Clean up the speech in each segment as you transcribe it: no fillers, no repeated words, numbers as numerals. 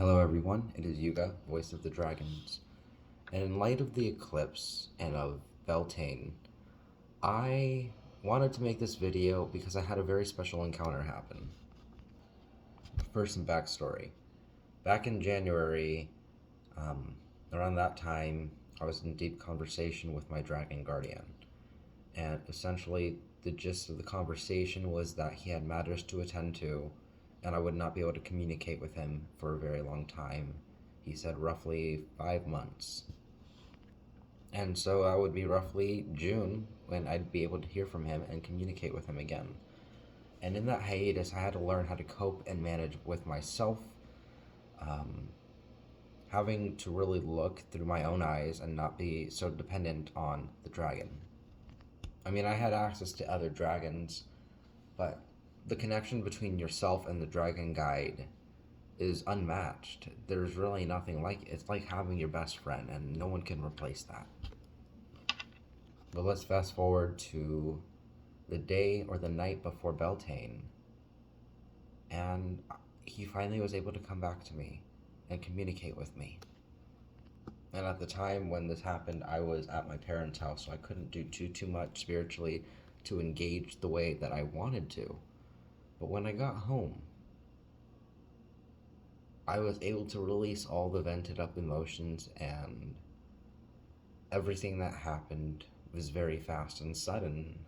Hello everyone, it is Yuga, voice of the dragons. And in light of the eclipse and of Beltane, I wanted to make this video because I had a very special encounter happen. First, some backstory. Back in January, around that time, I was in deep conversation with my dragon guardian. And essentially, the gist of the conversation was that he had matters to attend to, and I would not be able to communicate with him for a very long time. He said roughly 5 months. And so I would be roughly June when I'd be able to hear from him and communicate with him again. And in that hiatus, I had to learn how to cope and manage with myself, um, having to really look through my own eyes and not be so dependent on the dragon. I mean, I had access to other dragons, but the connection between yourself and the dragon guide is unmatched. There's really nothing like it. It's like having your best friend, and no one can replace that. But let's fast forward to the day or the night before Beltane, and he finally was able to come back to me and communicate with me. And at the time when this happened, I was at my parents' house, so I couldn't do too much spiritually to engage the way that I wanted to. But when I got home, I was able to release all the vented up emotions, and everything that happened was very fast and sudden.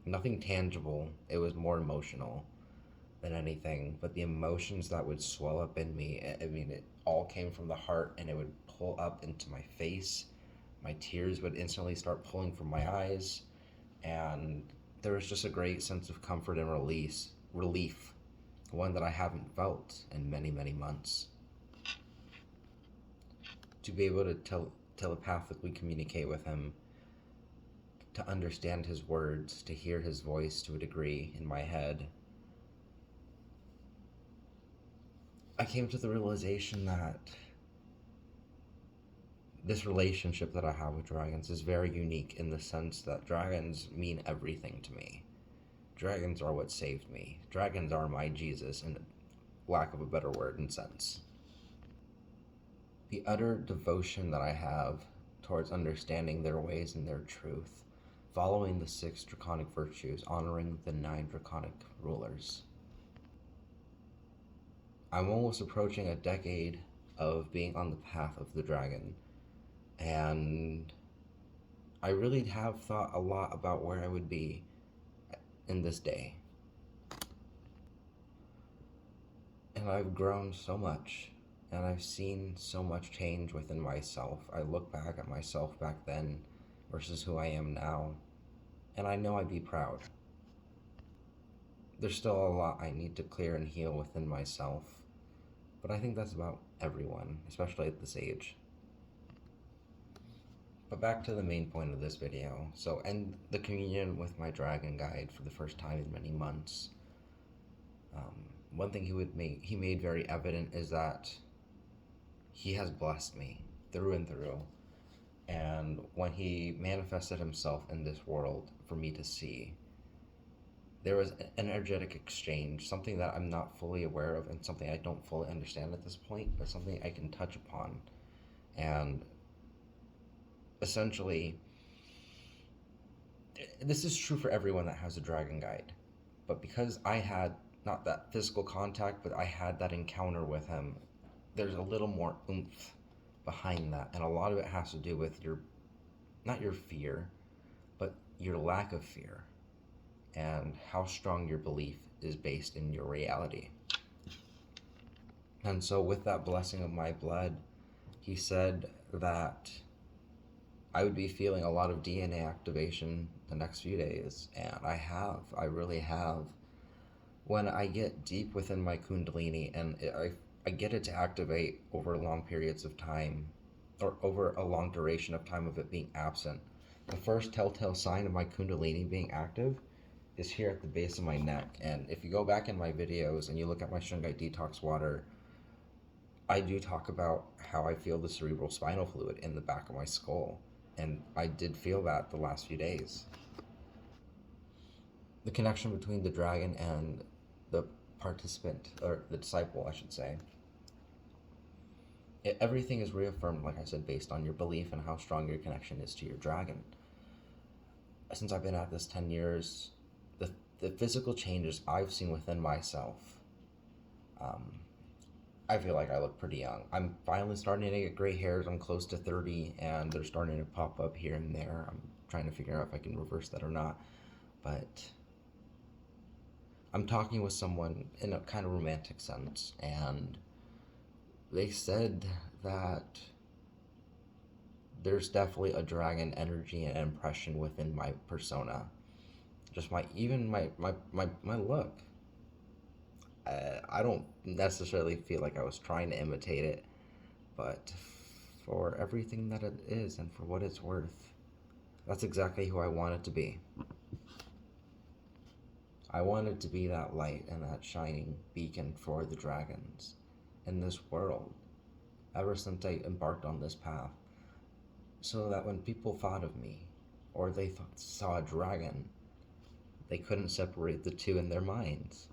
Nothing tangible, it was more emotional than anything, but the emotions that would swell up in me, I mean, it all came from the heart, and it would pull up into my face. My tears would instantly start pulling from my eyes, and there was just a great sense of comfort and relief, one that I haven't felt in many months. To be able to telepathically communicate with him, to understand his words, to hear his voice to a degree in my head, I came to the realization that this relationship that I have with dragons is very unique in the sense that dragons mean everything to me. Dragons are what saved me. Dragons are my Jesus, in lack of a better word and sense. The utter devotion that I have towards understanding their ways and their truth, following the 6 draconic virtues, honoring the 9 draconic rulers. I'm almost approaching a decade of being on the path of the dragon, and I really have thought a lot about where I would be in this day. And I've grown so much, and I've seen so much change within myself. I look back at myself back then versus who I am now, and I know I'd be proud. There's still a lot I need to clear and heal within myself, but I think that's about everyone, especially at this age. But back to the main point of this video. So, end the communion with my dragon guide for the first time in many months. One thing he made very evident is that he has blessed me through and through. And when he manifested himself in this world for me to see, there was an energetic exchange, something that I'm not fully aware of and something I don't fully understand at this point, but something I can touch upon. And essentially, this is true for everyone that has a dragon guide, but because I had not that physical contact, but I had that encounter with him, there's a little more oomph behind that, and a lot of it has to do with not your fear, but your lack of fear, and how strong your belief is based in your reality. And so with that blessing of my blood, he said that I would be feeling a lot of DNA activation the next few days, and I really have. When I get deep within my kundalini, and I get it to activate over long periods of time, or over a long duration of time of it being absent, the first telltale sign of my kundalini being active is here at the base of my neck. And if you go back in my videos and you look at my Shungite detox water, I do talk about how I feel the cerebral spinal fluid in the back of my skull, and I did feel that the last few days. The connection between the dragon and the participant, or the disciple, I should say, everything is reaffirmed, like I said, based on your belief and how strong your connection is to your dragon. Since I've been at this 10 years, the physical changes I've seen within myself, um, I feel like I look pretty young. I'm finally starting to get gray hairs. I'm close to 30, and they're starting to pop up here and there. I'm trying to figure out if I can reverse that or not. But I'm talking with someone in a kind of romantic sense, and they said that there's definitely a dragon energy and impression within my persona. Just my look. I don't necessarily feel like I was trying to imitate it, but for everything that it is and for what it's worth, that's exactly who I wanted to be. I wanted to be that light and that shining beacon for the dragons in this world ever since I embarked on this path, so that when people thought of me or they saw a dragon, they couldn't separate the two in their minds.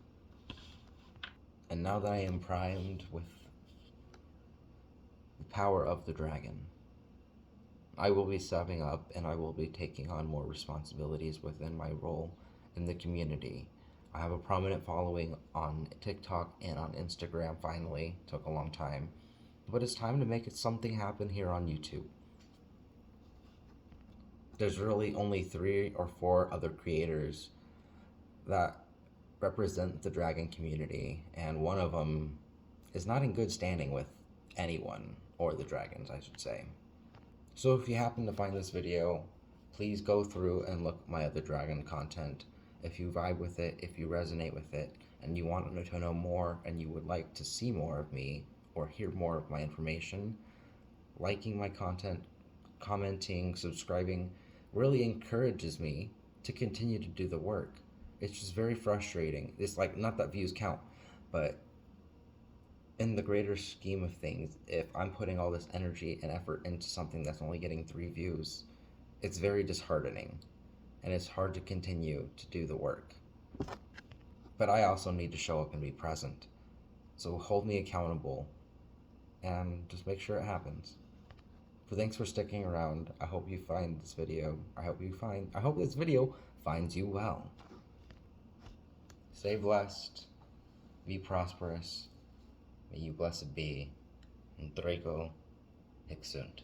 And now that I am primed with the power of the dragon, I will be stepping up and I will be taking on more responsibilities within my role in the community. I have a prominent following on TikTok and on Instagram finally. Took a long time. But it's time to make it something happen here on YouTube. There's really only 3 or 4 other creators that represent the dragon community, and one of them is not in good standing with anyone, or the dragons, I should say. So if you happen to find this video, please go through and look at my other dragon content. If you vibe with it, if you resonate with it, and you want to know more, and you would like to see more of me, or hear more of my information, liking my content, commenting, subscribing, really encourages me to continue to do the work. It's just very frustrating. It's like, not that views count, but in the greater scheme of things, if I'm putting all this energy and effort into something that's only getting 3 views, it's very disheartening, and it's hard to continue to do the work. But I also need to show up and be present. So hold me accountable and just make sure it happens. So thanks for sticking around. I hope you find this video. I hope this video finds you well. Stay blessed, be prosperous, may you blessed be, and Draco Hic sunt.